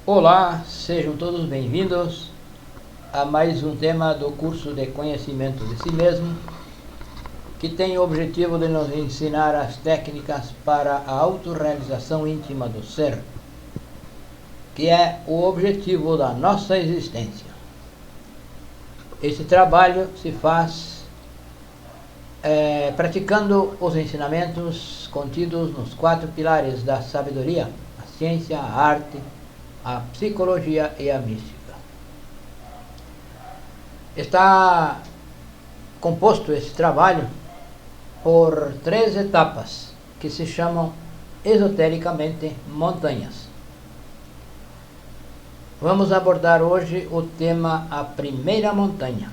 Olá, sejam todos bem-vindos a mais um tema do curso de Conhecimento de Si Mesmo, que tem o objetivo de nos ensinar as técnicas para a autorrealização íntima do ser, que é o objetivo da nossa existência. Esse trabalho se faz praticando os ensinamentos contidos nos 4 pilares da sabedoria: a ciência, a arte, a psicologia e a mística. Está composto esse trabalho por 3 etapas que se chamam esotericamente montanhas. Vamos abordar hoje o tema A Primeira Montanha,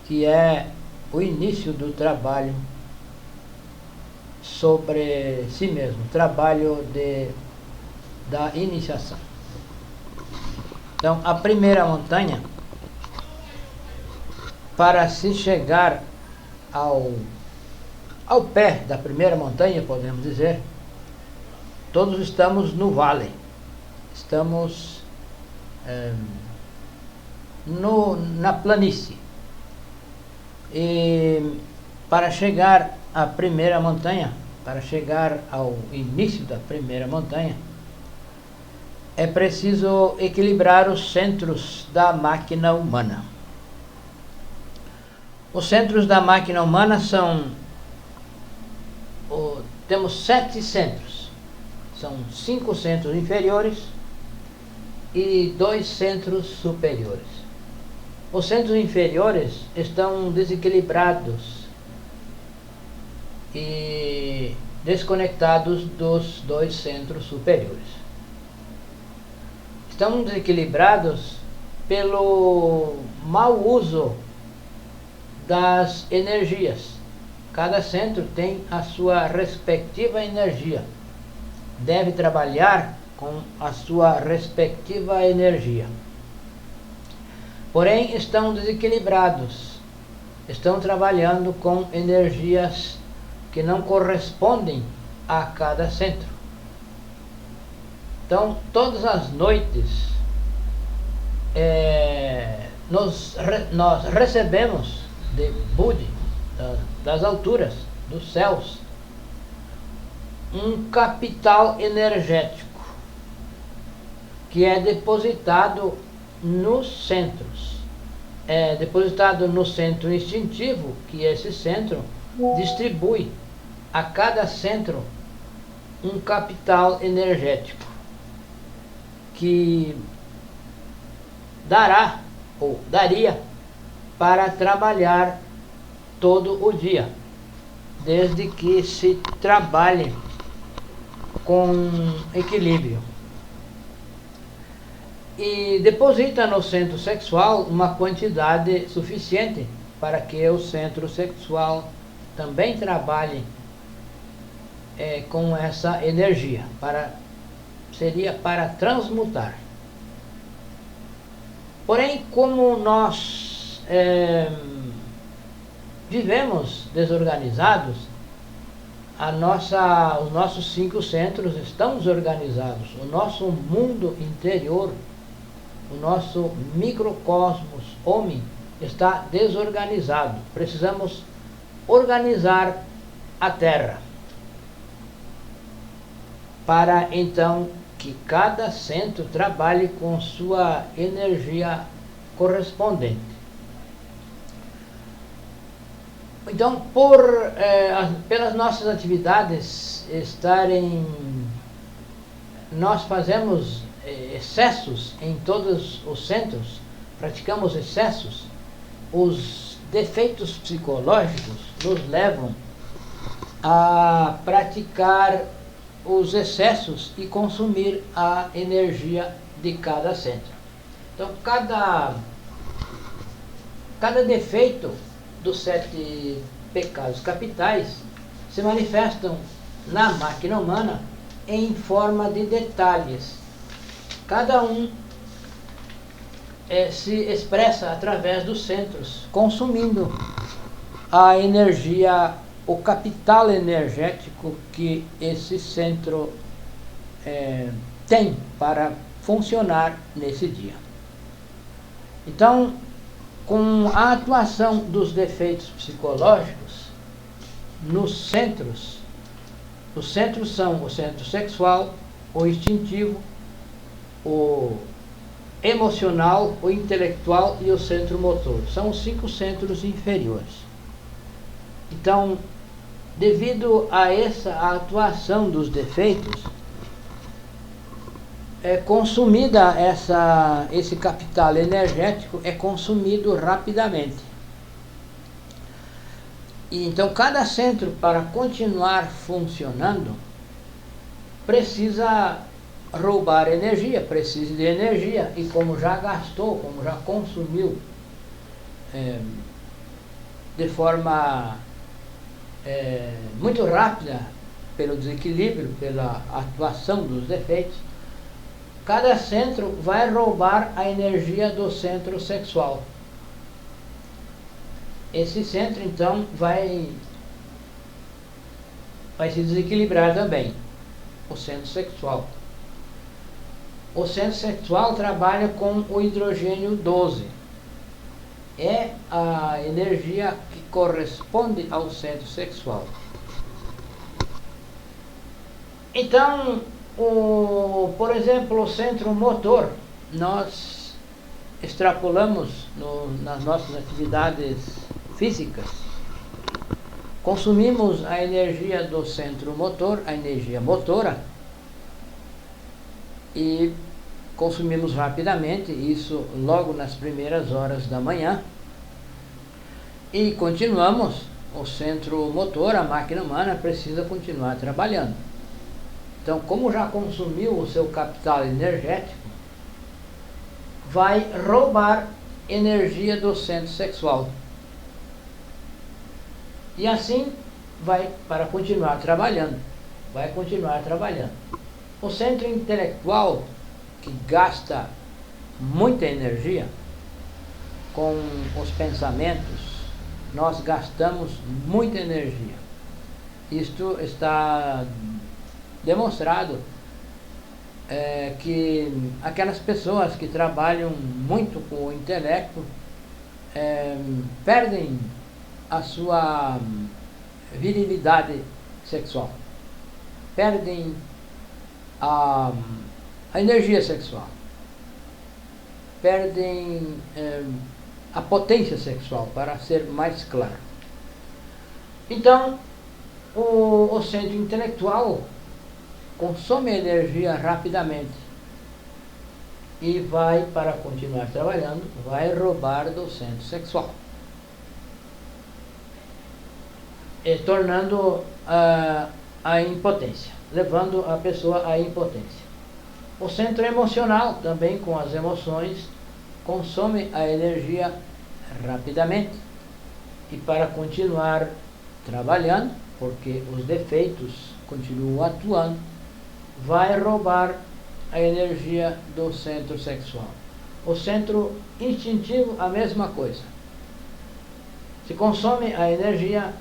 que é o início do trabalho sobre si mesmo, trabalho da iniciação. Então, a primeira montanha, para se chegar ao pé da primeira montanha, podemos dizer, todos estamos no vale, estamos na planície. E para chegar à primeira montanha, para chegar ao início da primeira montanha, é preciso equilibrar os centros da máquina humana. Os centros da máquina humana temos 7 centros. São 5 centros inferiores e 2 centros superiores. Os centros inferiores estão desequilibrados e desconectados dos 2 centros superiores. Estão desequilibrados pelo mau uso das energias. Cada centro tem a sua respectiva energia. Deve trabalhar com a sua respectiva energia. Porém, estão desequilibrados. Estão trabalhando com energias que não correspondem a cada centro. Então, todas as noites nós recebemos de Budi, das alturas, dos céus, um capital energético que é depositado nos centros. É depositado no centro instintivo, que esse centro distribui a cada centro um capital energético que dará ou daria para trabalhar todo o dia, desde que se trabalhe com equilíbrio. E deposita no centro sexual uma quantidade suficiente para que o centro sexual também trabalhe com essa energia, seria para transmutar. Porém, como nós vivemos desorganizados, os nossos 5 centros estão desorganizados. O nosso mundo interior, o nosso microcosmos homem, está desorganizado. Precisamos organizar a Terra para então que cada centro trabalhe com sua energia correspondente. Então, pelas nossas atividades nós fazemos excessos em todos os centros, praticamos excessos. Os defeitos psicológicos nos levam a praticar os excessos e consumir a energia de cada centro. Então, cada defeito dos 7 pecados capitais se manifestam na máquina humana em forma de detalhes. Cada um se expressa através dos centros, consumindo a energia, o capital energético que esse centro tem para funcionar nesse dia. Então, com a atuação dos defeitos psicológicos nos centros, os centros são o centro sexual, o instintivo, o emocional, o intelectual e o centro motor. São os 5 centros inferiores. Então, devido a essa atuação dos defeitos, é consumida esse capital energético é consumido rapidamente. E então cada centro, para continuar funcionando, precisa roubar energia, precisa de energia, e como já gastou, como já consumiu de forma muito rápida, pelo desequilíbrio, pela atuação dos defeitos, cada centro vai roubar a energia do centro sexual. Esse centro, então, vai se desequilibrar também, o centro sexual. O centro sexual trabalha com o hidrogênio 12. É a energia que corresponde ao centro sexual. Então, por exemplo, o centro motor, nós extrapolamos nas nossas atividades físicas, consumimos a energia do centro motor, a energia motora, e consumimos rapidamente, isso logo nas primeiras horas da manhã, e continuamos. O centro motor, a máquina humana, precisa continuar trabalhando. Então, como já consumiu o seu capital energético, vai roubar energia do centro sexual. E assim vai para continuar trabalhando. Vai continuar trabalhando. O centro intelectual, que gasta muita energia com os pensamentos, nós gastamos muita energia. Isto está demonstrado que aquelas pessoas que trabalham muito com o intelecto perdem a sua virilidade sexual, perdem a energia sexual, perdem a potência sexual, para ser mais claro. Então, o centro intelectual consome a energia rapidamente e vai, para continuar trabalhando, vai roubar do centro sexual, tornando a impotência, levando a pessoa à impotência. O centro emocional, também com as emoções, consome a energia rapidamente e, para continuar trabalhando, porque os defeitos continuam atuando, vai roubar a energia do centro sexual. O centro instintivo, a mesma coisa. Se consome a energia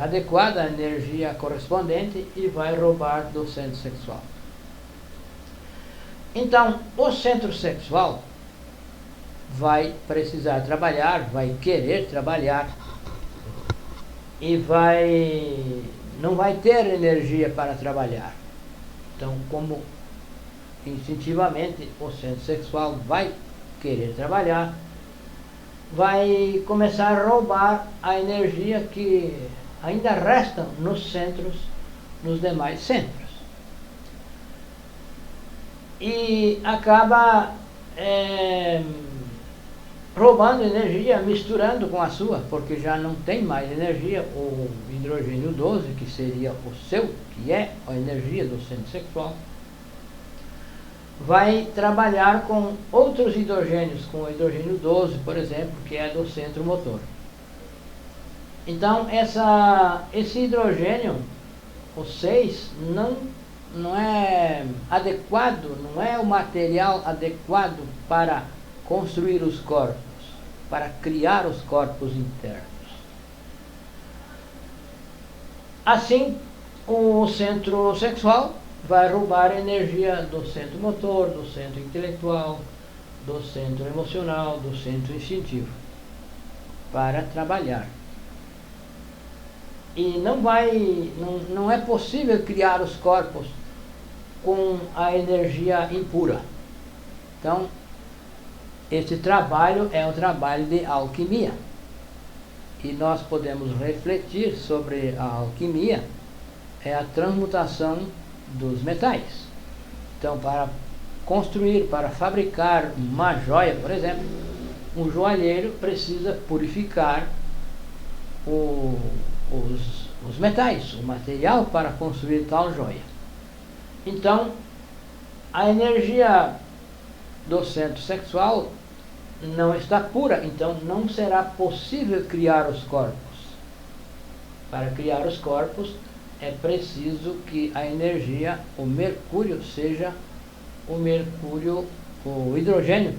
adequada, a energia correspondente, e vai roubar do centro sexual. Então, o centro sexual vai precisar trabalhar, vai querer trabalhar, e não vai ter energia para trabalhar. Então, como instintivamente o centro sexual vai querer trabalhar, vai começar a roubar a energia que ainda resta nos centros, nos demais centros. E acaba roubando energia, misturando com a sua, porque já não tem mais energia. O hidrogênio 12, que seria o seu, que é a energia do centro sexual, vai trabalhar com outros hidrogênios, com o hidrogênio 12, por exemplo, que é do centro motor. Então, esse hidrogênio, o 6, não é adequado, não é o material adequado para construir os corpos, para criar os corpos internos. Assim, o centro sexual vai roubar a energia do centro motor, do centro intelectual, do centro emocional, do centro instintivo, para trabalhar. E não é possível criar os corpos com a energia impura. Então, este trabalho é um trabalho de alquimia. E nós podemos refletir sobre a alquimia, é a transmutação dos metais. Então, para construir, para fabricar uma joia, por exemplo, um joalheiro precisa purificar os metais, o material para construir tal joia. Então, a energia do centro sexual não está pura, então não será possível criar os corpos. Para criar os corpos é preciso que a energia, o mercúrio, seja o hidrogênio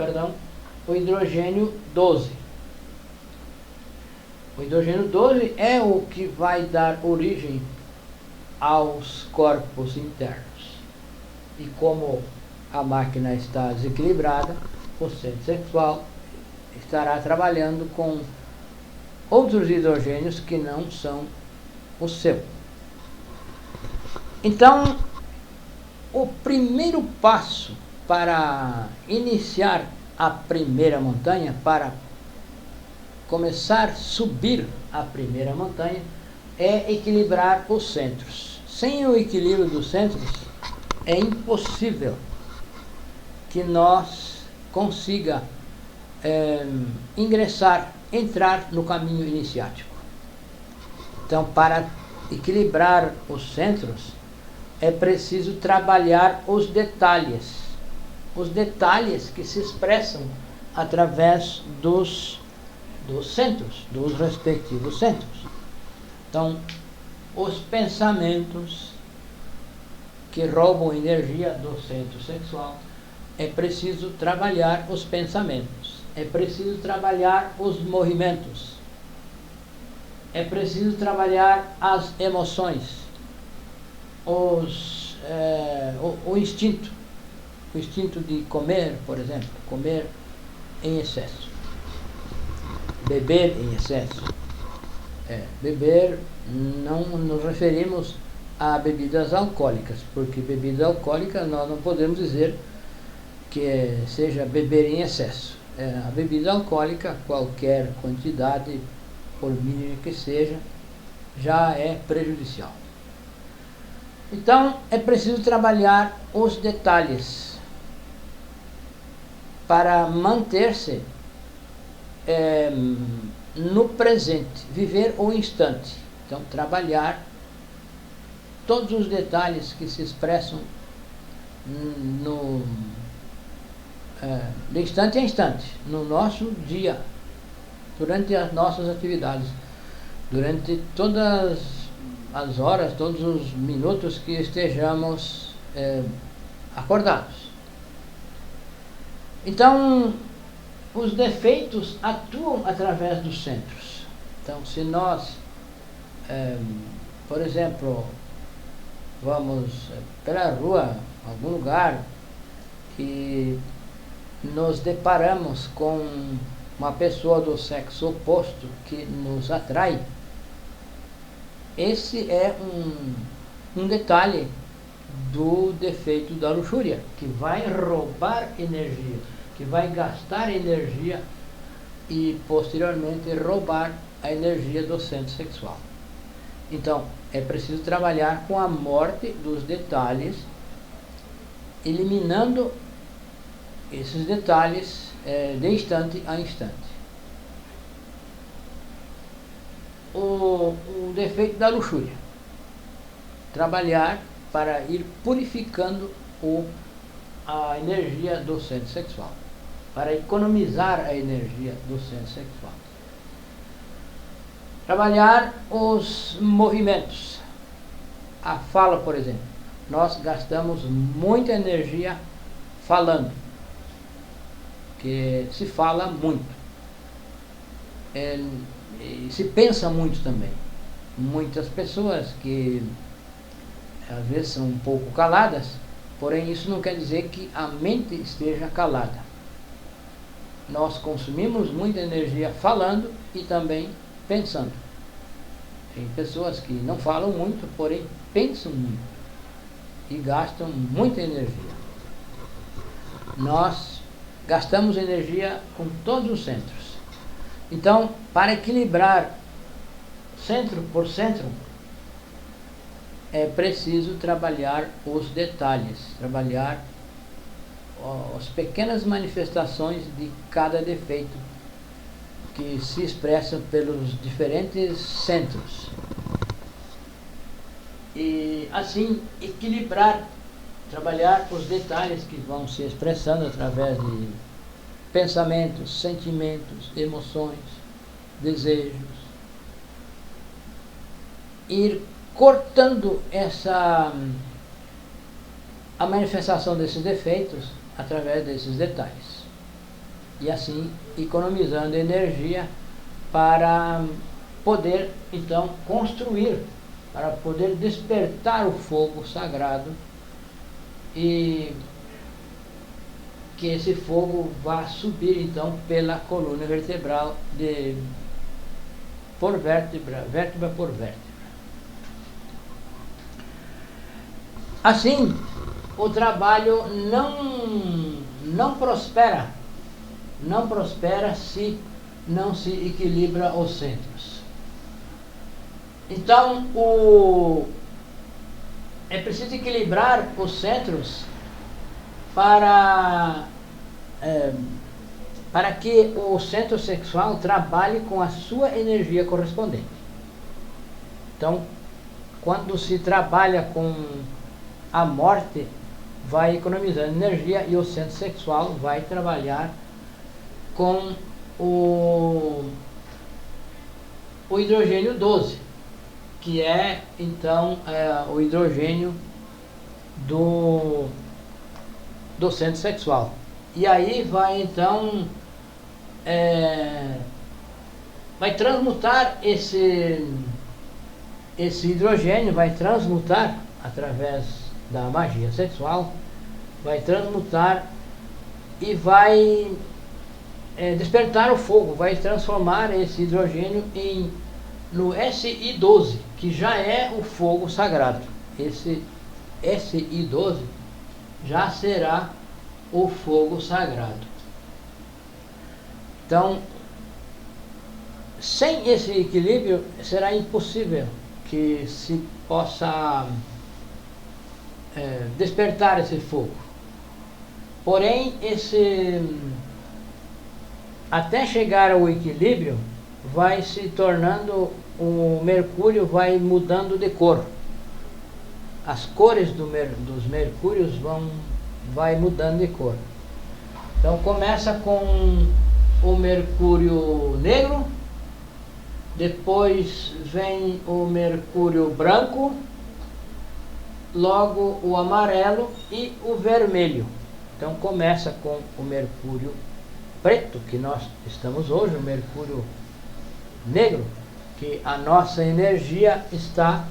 12. O hidrogênio 12 é o que vai dar origem aos corpos internos. E como a máquina está desequilibrada, o centro sexual estará trabalhando com outros hidrogênios que não são o seu. Então, o primeiro passo para iniciar a primeira montanha, para começar a subir a primeira montanha, é equilibrar os centros. Sem o equilíbrio dos centros, é impossível que nós consiga entrar no caminho iniciático. Então, para equilibrar os centros, é preciso trabalhar os detalhes que se expressam através dos centros, dos respectivos centros. Então, os pensamentos que roubam energia do centro sexual, é preciso trabalhar os pensamentos, é preciso trabalhar os movimentos, é preciso trabalhar as emoções, o instinto de comer, por exemplo, comer em excesso, beber em excesso. Beber, não nos referimos a bebidas alcoólicas, porque bebida alcoólica nós não podemos dizer que seja beber em excesso. A bebida alcoólica, qualquer quantidade, por mínima que seja, já é prejudicial. Então, é preciso trabalhar os detalhes para manter-se no presente, viver o instante. Então, trabalhar todos os detalhes que se expressam de instante a instante, no nosso dia, durante as nossas atividades, durante todas as horas, todos os minutos que estejamos acordados. Então, os defeitos atuam através dos centros. Então, se nós, por exemplo, vamos pela rua, algum lugar, e nos deparamos com uma pessoa do sexo oposto que nos atrai, esse é um detalhe do defeito da luxúria, que vai roubar energia, que vai gastar energia e posteriormente roubar a energia do centro sexual. Então, é preciso trabalhar com a morte dos detalhes, eliminando esses detalhes de instante a instante. O defeito da luxúria. Trabalhar para ir purificando a energia do centro sexual, para economizar a energia do centro sexual. Trabalhar os movimentos. A fala, por exemplo. Nós gastamos muita energia falando, que se fala muito. Se pensa muito também. Muitas pessoas que às vezes são um pouco caladas, porém isso não quer dizer que a mente esteja calada. Nós consumimos muita energia falando e também pensando. Tem pessoas que não falam muito, porém pensam muito e gastam muita energia. Nós gastamos energia com todos os centros. Então, para equilibrar centro por centro, é preciso trabalhar os detalhes, trabalhar as pequenas manifestações de cada defeito que se expressam pelos diferentes centros. E assim equilibrar, trabalhar os detalhes que vão se expressando através de pensamentos, sentimentos, emoções, desejos. Ir cortando a manifestação desses defeitos através desses detalhes. E assim economizando energia para poder então construir, para poder despertar o fogo sagrado e que esse fogo vá subir então pela coluna vertebral por vértebra, vértebra por vértebra. Assim, o trabalho não prospera se não se equilibra os centros. Então, é preciso equilibrar os centros para que o centro sexual trabalhe com a sua energia correspondente. Então, quando se trabalha com a morte, vai economizando energia e o centro sexual vai trabalhar com o hidrogênio 12, que é então o hidrogênio do centro sexual. E aí vai então vai transmutar esse hidrogênio, vai transmutar através da magia sexual, vai transmutar e vai despertar o fogo, vai transformar esse hidrogênio no SI12, que já é o fogo sagrado. Esse SI12 já será o fogo sagrado. Então, sem esse equilíbrio, será impossível que se possa despertar esse fogo. Porém, até chegar ao equilíbrio, vai se tornando, o mercúrio vai mudando de cor. As cores dos mercúrios vai mudando de cor. Então começa com o mercúrio negro, depois vem o mercúrio branco, logo o amarelo e o vermelho. Então começa com o mercúrio preto, que nós estamos hoje, o mercúrio negro, que a nossa energia está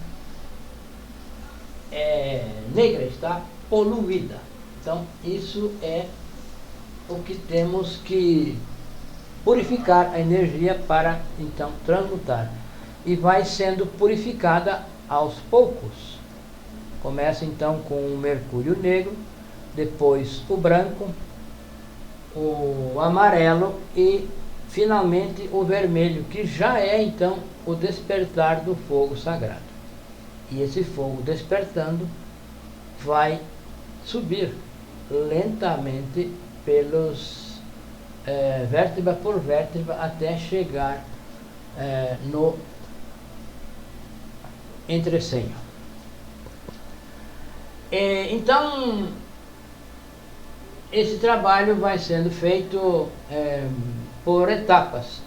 negra, está poluída. Então isso é o que temos que purificar a energia para então transmutar. E vai sendo purificada aos poucos. Começa então com o mercúrio negro, depois o branco, o amarelo e finalmente o vermelho, que já é então o despertar do fogo sagrado. E esse fogo despertando vai subir lentamente pelos vértebra por vértebra até chegar no entrecenho. Então, esse trabalho vai sendo feito por etapas.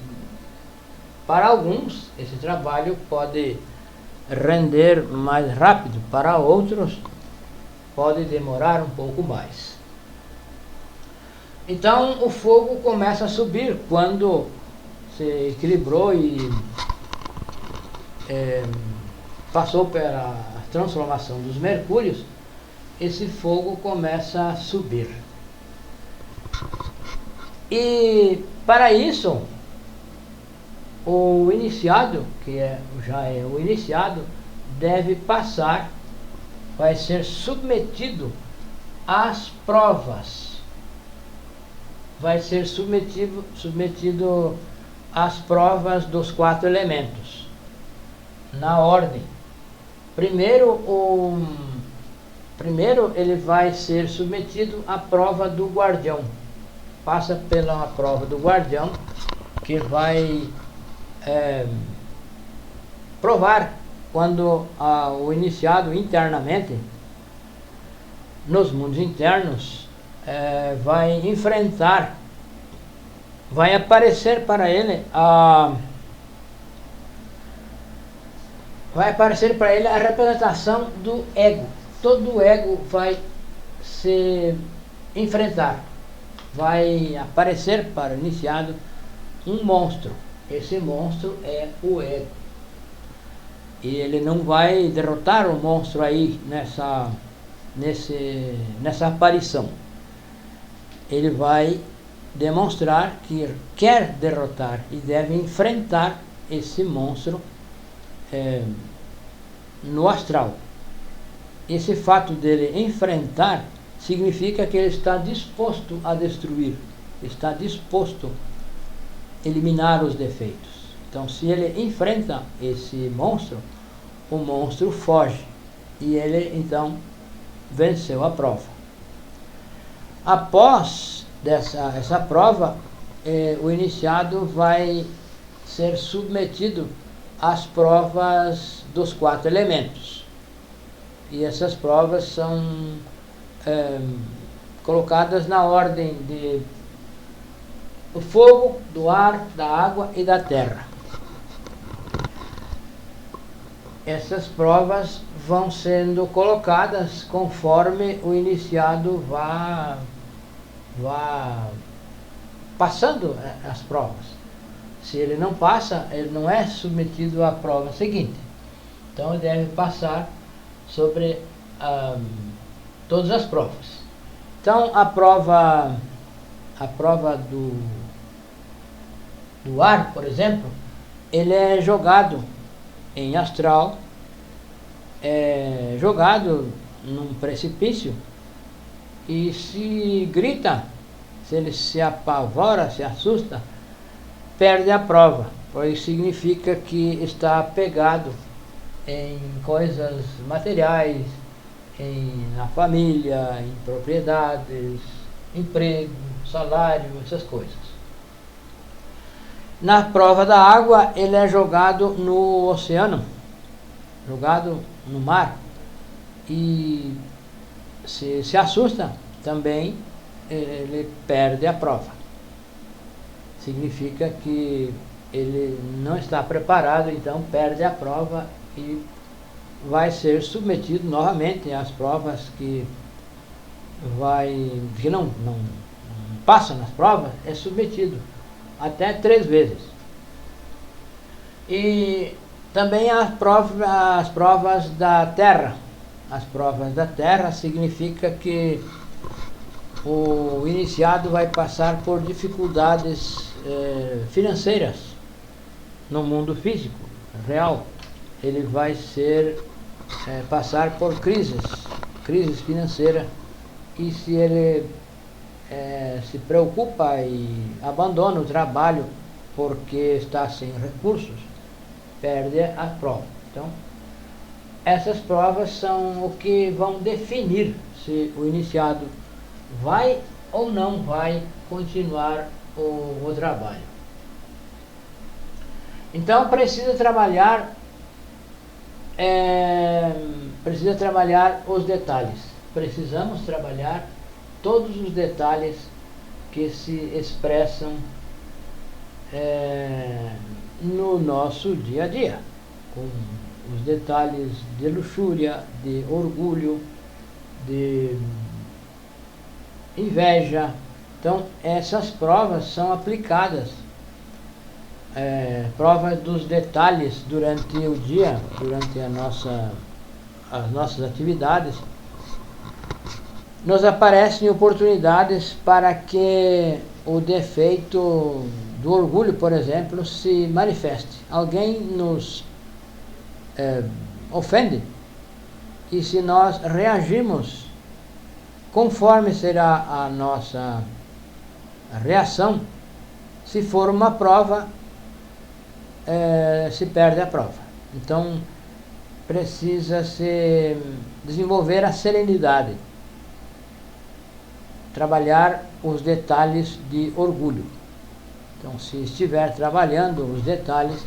Para alguns, esse trabalho pode render mais rápido, para outros pode demorar um pouco mais. Então o fogo começa a subir quando se equilibrou e passou pela transformação dos mercúrios, esse fogo começa a subir. E para isso, o iniciado, já é o iniciado, deve passar, vai ser submetido às provas. Vai ser submetido às provas dos 4 elementos, na ordem. Primeiro ele vai ser submetido à prova do guardião. Passa pela prova do guardião, que vai provar quando o iniciado internamente, nos mundos internos, vai enfrentar, vai aparecer para ele a representação do ego. Todo o ego vai se enfrentar. Vai aparecer para o iniciado um monstro. Esse monstro é o ego. E ele não vai derrotar o monstro aí nessa aparição. Ele vai demonstrar que quer derrotar e deve enfrentar esse monstro no astral. Esse fato dele enfrentar significa que ele está disposto a destruir, está disposto a eliminar os defeitos. Então, se ele enfrenta esse monstro, o monstro foge e ele então venceu a prova. Após essa prova, o iniciado vai ser submetido às provas dos 4 elementos. E essas provas são colocadas na ordem do fogo, do ar, da água e da terra. Essas provas vão sendo colocadas conforme o iniciado vá passando as provas. Se ele não passa, ele não é submetido à prova seguinte. Então ele deve passar sobre todas as provas. Então a prova do ar, por exemplo, ele é jogado em astral, jogado num precipício, e se grita, se ele se apavora, se assusta, perde a prova, pois significa que está apegado em coisas materiais, na família, em propriedades, emprego, salário, essas coisas. Na prova da água, ele é jogado no oceano, jogado no mar, e se assusta também, ele perde a prova. Significa que ele não está preparado, então perde a prova e vai ser submetido novamente às provas que não passa nas provas, é submetido até 3 vezes. E também as provas da terra. As provas da terra significa que o iniciado vai passar por dificuldades financeiras no mundo físico, real. Ele vai passar por crises financeiras, e se ele se preocupa e abandona o trabalho porque está sem recursos, perde a prova. Então, essas provas são o que vão definir se o iniciado vai ou não vai continuar o trabalho. Então precisa trabalhar os detalhes. Precisamos trabalhar todos os detalhes que se expressam no nosso dia a dia, com os detalhes de luxúria, de orgulho, de inveja. Então essas provas são aplicadas, provas dos detalhes durante o dia, durante as nossas atividades, nos aparecem oportunidades para que o defeito do orgulho, por exemplo, se manifeste. Alguém nos ofende, e se nós reagimos conforme será a nossa reação, se for uma prova, se perde a prova. Então, precisa se desenvolver a serenidade, trabalhar os detalhes de orgulho. Então, se estiver trabalhando os detalhes,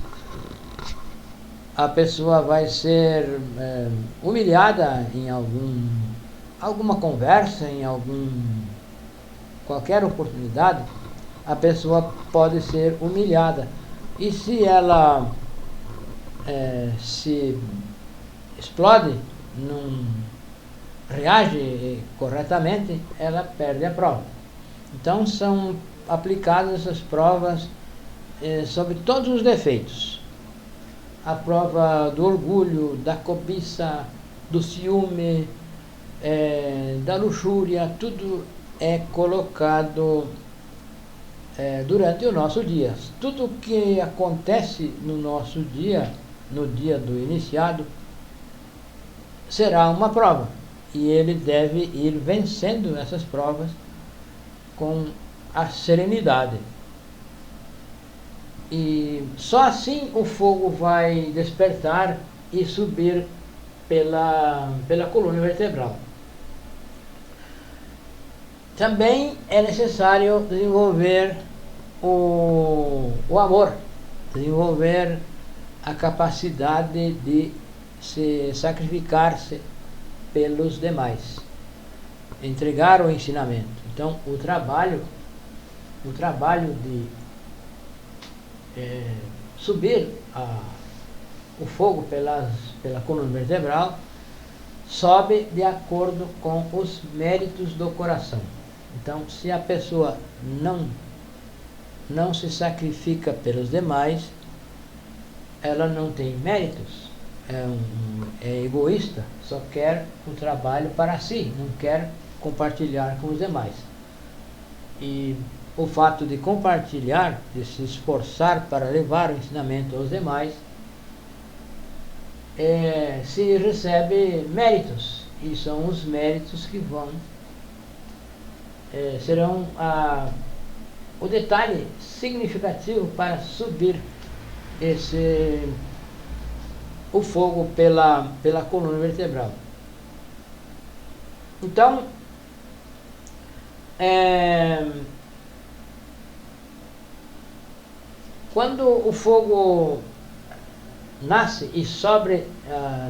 a pessoa vai ser humilhada em alguma conversa, em qualquer oportunidade, a pessoa pode ser humilhada. E se ela se explode, não reage corretamente, ela perde a prova. Então são aplicadas essas provas sobre todos os defeitos. A prova do orgulho, da cobiça, do ciúme, da luxúria, tudo é colocado durante o nosso dia. Tudo que acontece no nosso dia, no dia do iniciado, será uma prova. E ele deve ir vencendo essas provas com a serenidade. E só assim o fogo vai despertar e subir pela coluna vertebral. Também é necessário desenvolver o amor, desenvolver a capacidade de se sacrificar-se pelos demais, entregar o ensinamento. Então, o trabalho de subir o fogo pela coluna vertebral sobe de acordo com os méritos do coração. Então, se a pessoa não se sacrifica pelos demais, ela não tem méritos, é egoísta, só quer o trabalho para si, não quer compartilhar com os demais. E o fato de compartilhar, de se esforçar para levar o ensinamento aos demais, se recebe méritos, e são os méritos que serão o detalhe significativo para subir o fogo pela coluna vertebral. Então, quando o fogo nasce e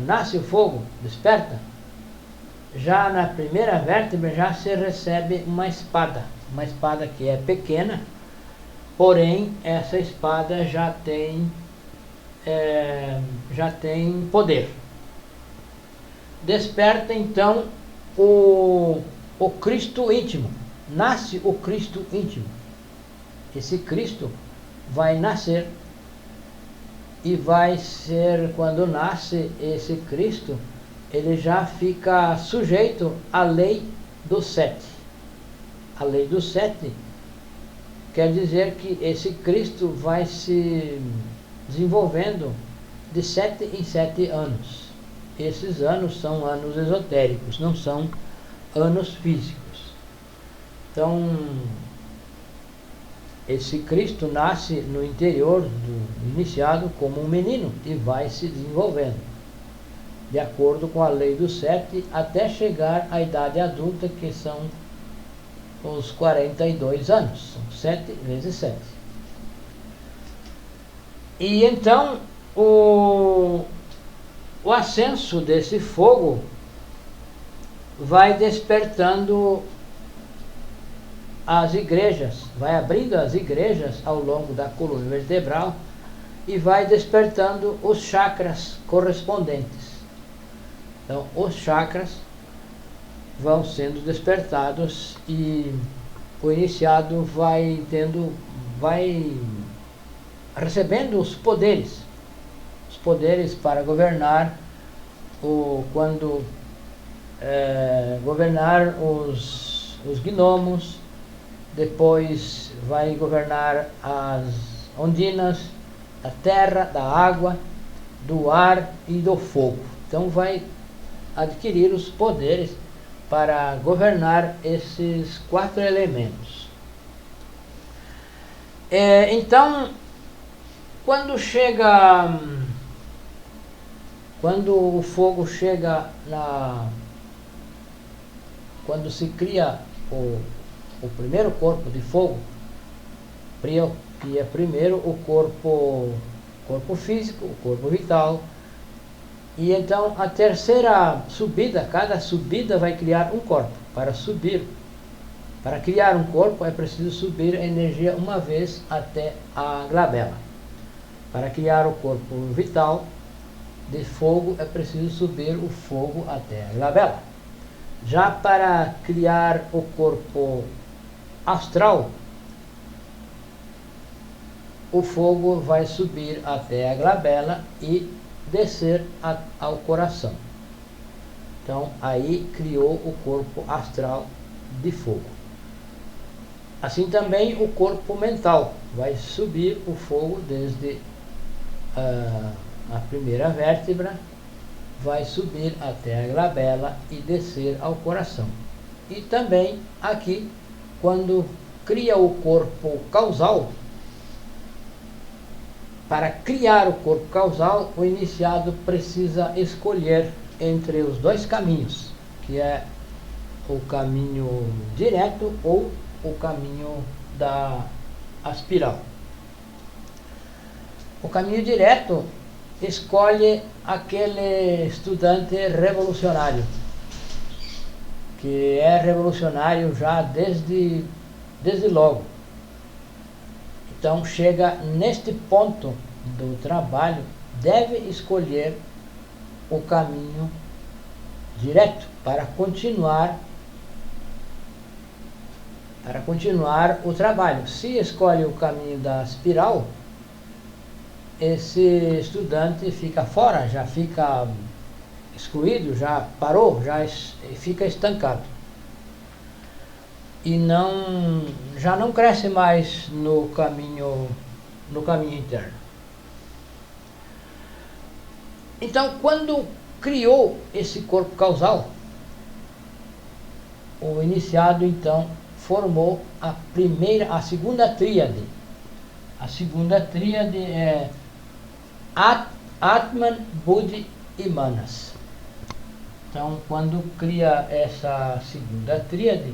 nasce o fogo, desperta, já na primeira vértebra já se recebe uma espada que é pequena, porém essa espada já tem poder. Desperta então o Cristo íntimo, nasce o Cristo íntimo. Esse Cristo vai nascer e vai ser, quando nasce esse Cristo, ele já fica sujeito à lei dos 7. A lei dos 7 quer dizer que esse Cristo vai se desenvolvendo de 7 em 7 anos. Esses anos são anos esotéricos, não são anos físicos. Então, esse Cristo nasce no interior do iniciado como um menino e vai se desenvolvendo de acordo com a lei dos 7 até chegar à idade adulta, que são os 42 anos. São 7 vezes 7. E então o ascenso desse fogo vai despertando as igrejas, vai abrindo as igrejas ao longo da coluna vertebral e vai despertando os chakras correspondentes. Então, os chakras vão sendo despertados e o iniciado vai recebendo os poderes para governar quando governar os gnomos, depois vai governar as ondinas, da terra, da água, do ar e do fogo. Então vai adquirir os poderes para governar esses 4 elementos. Então, quando o fogo chega quando se cria o primeiro corpo de fogo, que é primeiro o corpo físico, o corpo vital, e então a terceira subida, cada subida vai criar um corpo. Para criar um corpo é preciso subir a energia uma vez até a glabela. Para criar o corpo vital de fogo é preciso subir o fogo até a glabela. Já para criar o corpo astral, o fogo vai subir até a glabela e descer ao coração. Então aí criou o corpo astral de fogo. Assim também o corpo mental vai subir o fogo desde a primeira vértebra, vai subir até a glabela e descer ao coração. E também aqui, quando cria o corpo causal, para criar o corpo causal, o iniciado precisa escolher entre os 2 caminhos, que é o caminho direto ou o caminho da espiral. O caminho direto escolhe aquele estudante revolucionário, que é revolucionário já desde logo. Então chega neste ponto do trabalho, deve escolher o caminho direto para continuar o trabalho. Se escolhe o caminho da espiral, esse estudante fica fora, já fica excluído, já parou, já fica estancado. E já não cresce mais no caminho interno. Então, quando criou esse corpo causal, o iniciado então formou a segunda tríade. A segunda tríade é Atman, Buddhi e Manas. Então, quando cria essa segunda tríade,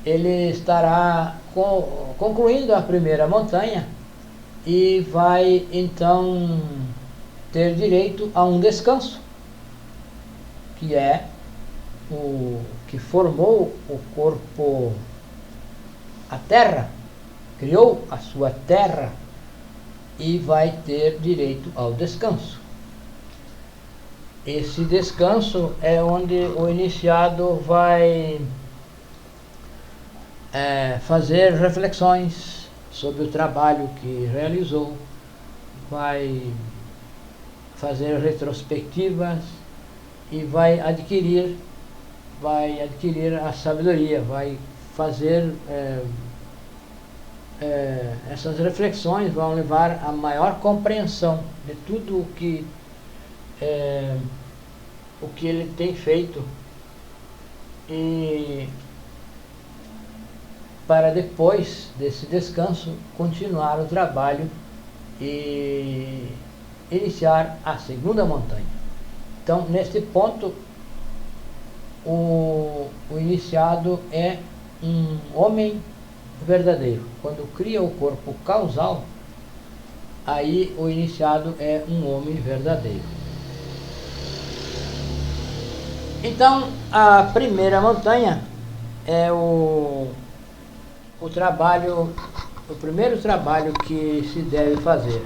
ele estará concluindo a primeira montanha e vai então ter direito a um descanso, que é o que formou o corpo, a terra, criou a sua terra e vai ter direito ao descanso. Esse descanso é onde o iniciado vai fazer reflexões sobre o trabalho que realizou, vai fazer retrospectivas e vai adquirir a sabedoria, vai fazer essas reflexões vão levar a maior compreensão de tudo o que ele tem feito, e para depois desse descanso continuar o trabalho e iniciar a segunda montanha. Então, neste ponto, o iniciado é um homem verdadeiro. Quando cria o corpo causal, aí o iniciado é um homem verdadeiro. Então, a primeira montanha é o primeiro trabalho que se deve fazer,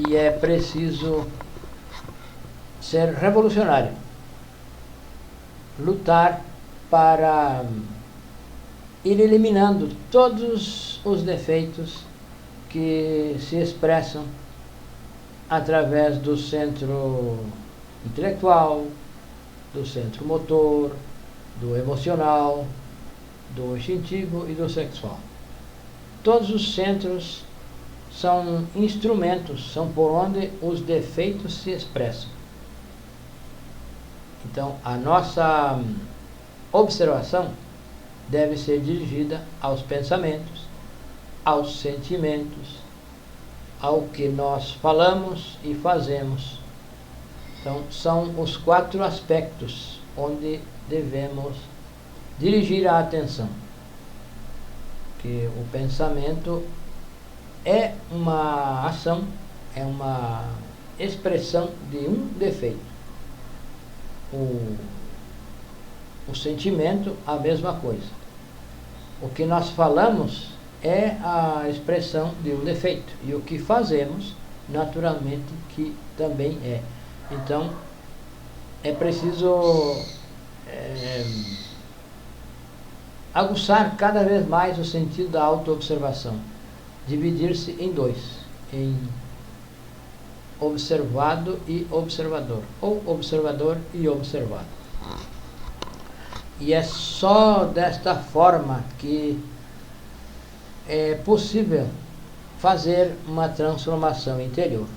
e é preciso ser revolucionário, lutar para ir eliminando todos os defeitos que se expressam através do centro intelectual, do centro motor, do emocional, do instintivo e do sexual. Todos os centros são instrumentos, são por onde os defeitos se expressam. Então, a nossa observação deve ser dirigida aos pensamentos, aos sentimentos, ao que nós falamos e fazemos. Então, são os 4 aspectos onde devemos dirigir a atenção. Que o pensamento é uma ação, é uma expressão de um defeito. O sentimento, a mesma coisa. O que nós falamos é a expressão de um defeito. E o que fazemos, naturalmente, que também é. Então, é preciso aguçar cada vez mais o sentido da autoobservação. Dividir-se em 2, em observado e observador, ou observador e observado. E é só desta forma que é possível fazer uma transformação interior.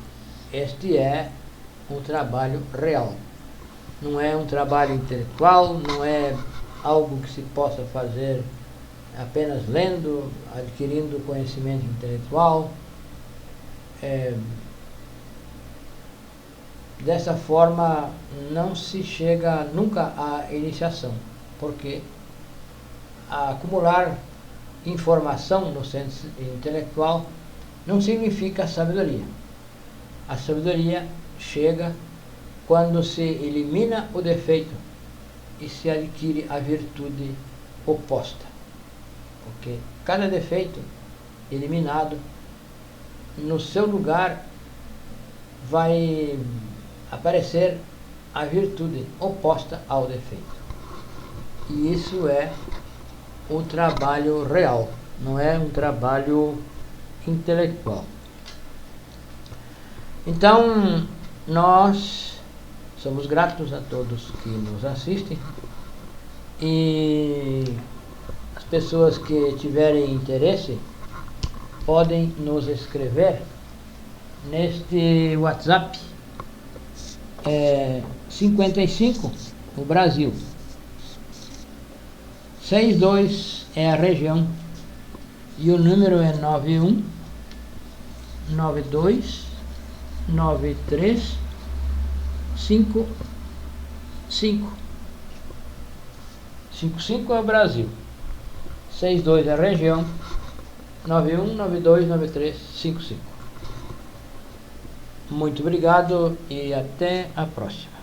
Este é um trabalho real. Não é um trabalho intelectual, não é algo que se possa fazer apenas lendo, adquirindo conhecimento intelectual. Dessa forma não se chega nunca à iniciação, porque acumular informação no senso intelectual não significa sabedoria. A sabedoria chega quando se elimina o defeito e se adquire a virtude oposta. Porque cada defeito eliminado, no seu lugar vai aparecer a virtude oposta ao defeito. E isso é o trabalho real, não é um trabalho intelectual. Então, nós somos gratos a todos que nos assistem, e as pessoas que tiverem interesse podem nos escrever neste WhatsApp 55 no Brasil, 62 é a região, e o número é 91 92 93 55. 55 é o Brasil, 62 é a região, 91 92 93 55. Muito obrigado e até a próxima.